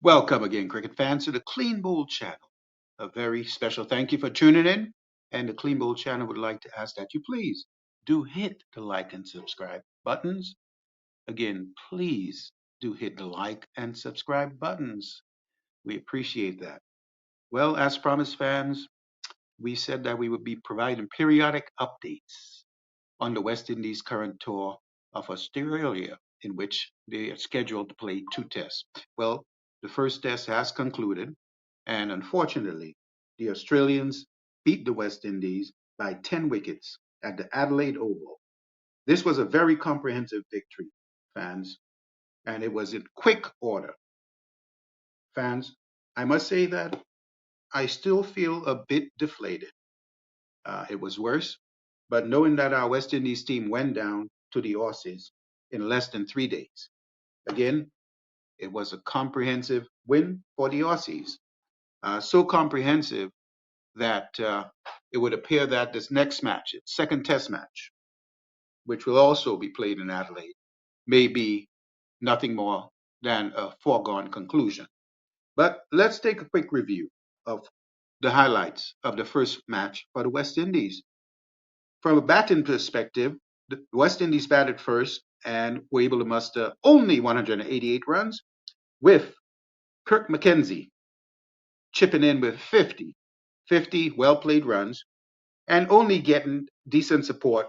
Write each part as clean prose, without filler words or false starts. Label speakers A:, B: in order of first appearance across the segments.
A: Welcome again, cricket fans, to the Clean Bowl channel. A very special thank you for tuning in. And the Clean Bowl channel would like to ask that you please do hit the like and subscribe buttons. Again, please do hit the like and subscribe buttons. We appreciate that. Well, as promised, fans, we said that we would be providing periodic updates on the West Indies' current tour of Australia, in which they are scheduled to play two tests. Well, the first test has concluded, and unfortunately, the Australians beat the West Indies by 10 wickets at the Adelaide Oval. This was a very comprehensive victory, fans, and it was in quick order. Fans, I must say that I still feel a bit deflated. It was worse, but knowing that our West Indies team went down to the Aussies in less than 3 days. Again, it was a comprehensive win for the Aussies. So comprehensive that it would appear that this next match, its second test match, which will also be played in Adelaide, may be nothing more than a foregone conclusion. But let's take a quick review of the highlights of the first match for the West Indies. From a batting perspective, the West Indies batted first and were able to muster only 188 runs, with Kirk Mckenzie chipping in with 50 well played runs, and only getting decent support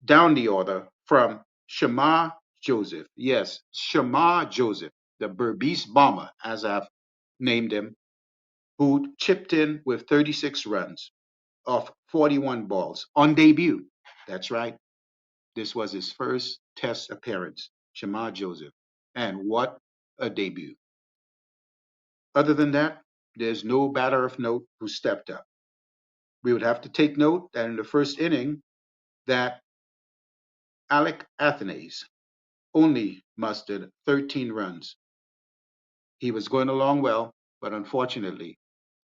A: down the order from Shamar Joseph. Yes, Shamar Joseph, the Berbice Bomber, as I've named him, who chipped in with 36 runs off 41 balls on debut. That's right. This was his first test appearance, Shamar Joseph. And what a debut. Other than that, there's no batter of note who stepped up. We would have to take note that in the first inning, that Alec Athanaze only mustered 13 runs. He was going along well, but unfortunately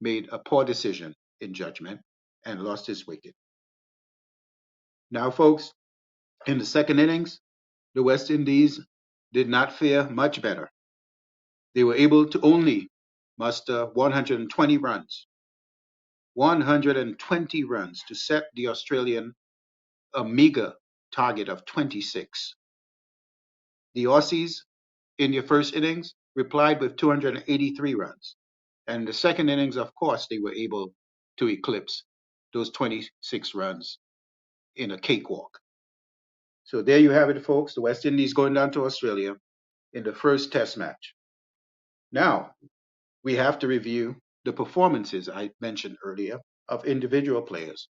A: made a poor decision in judgment and lost his wicket. Now, folks, in the second innings, the West Indies did not fare much better. They were able to only muster 120 runs. 120 runs to set the Australian a meager target of 26. The Aussies, in their first innings, replied with 283 runs. And in the second innings, of course, they were able to eclipse those 26 runs in a cakewalk. So there you have it, folks. The West Indies going down to Australia in the first test match. Now, we have to review the performances I mentioned earlier of individual players.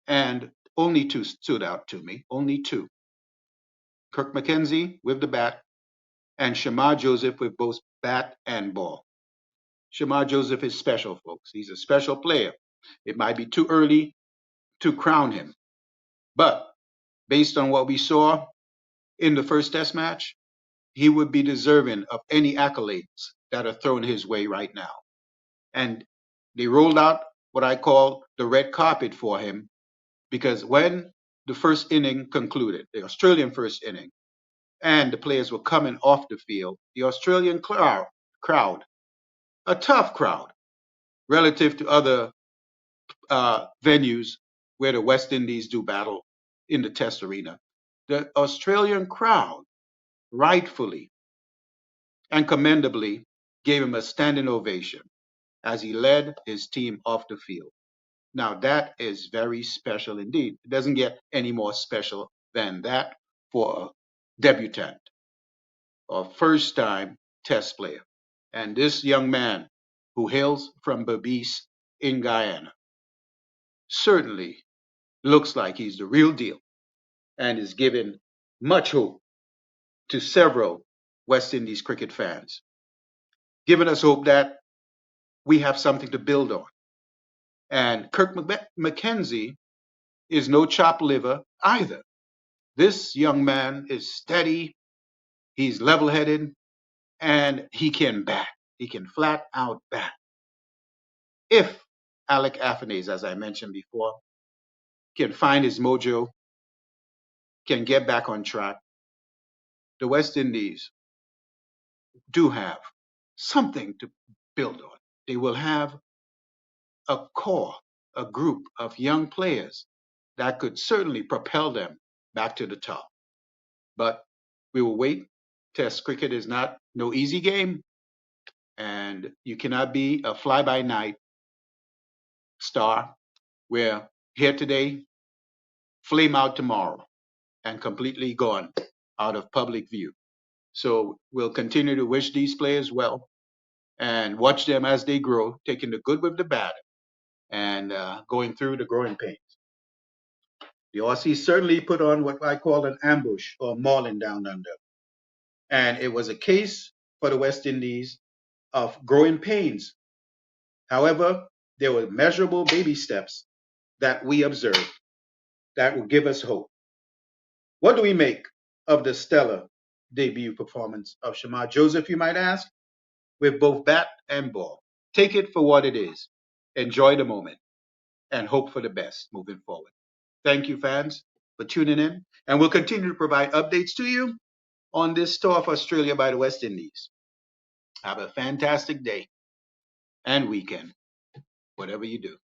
A: And only two stood out to me, only two. Kirk Mckenzie with the bat and Shamar Joseph with both bat and ball. Shamar Joseph is special, folks. He's a special player. It might be too early to crown him, but based on what we saw in the first test match, he would be deserving of any accolades that are thrown his way right now. And they rolled out what I call the red carpet for him, because when the first inning concluded, the Australian first inning, and the players were coming off the field, the Australian crowd, a tough crowd relative to other venues where the West Indies do battle in the test arena. The Australian crowd rightfully and commendably gave him a standing ovation as he led his team off the field. Now, that is very special indeed. It doesn't get any more special than that for a debutant or first time test player. And this young man who hails from Berbice in Guyana certainly looks like he's the real deal and is giving much hope to several West Indies cricket fans, giving us hope that we have something to build on. And Kirk Mckenzie is no chopped liver either. This young man is steady, he's level headed, and he can bat. He can flat out bat. If Alec Athanaze, as I mentioned before, can find his mojo, can get back on track, the West Indies do have something to build on. They will have a core, a group of young players that could certainly propel them back to the top. But we will wait. Test cricket is not no easy game, and you cannot be a fly by night star where here today, flame out tomorrow, and completely gone out of public view. So we'll continue to wish these players well and watch them as they grow, taking the good with the bad and going through the growing pains. The Aussies certainly put on what I call an ambush or mauling down under. And it was a case for the West Indies of growing pains. However, there were measurable baby steps that we observed that will give us hope. What do we make of the stellar debut performance of Shamar Joseph, you might ask? With both bat and ball. Take it for what it is. Enjoy the moment and hope for the best moving forward. Thank you, fans, for tuning in. And we'll continue to provide updates to you on this tour of Australia by the West Indies. Have a fantastic day and weekend, whatever you do.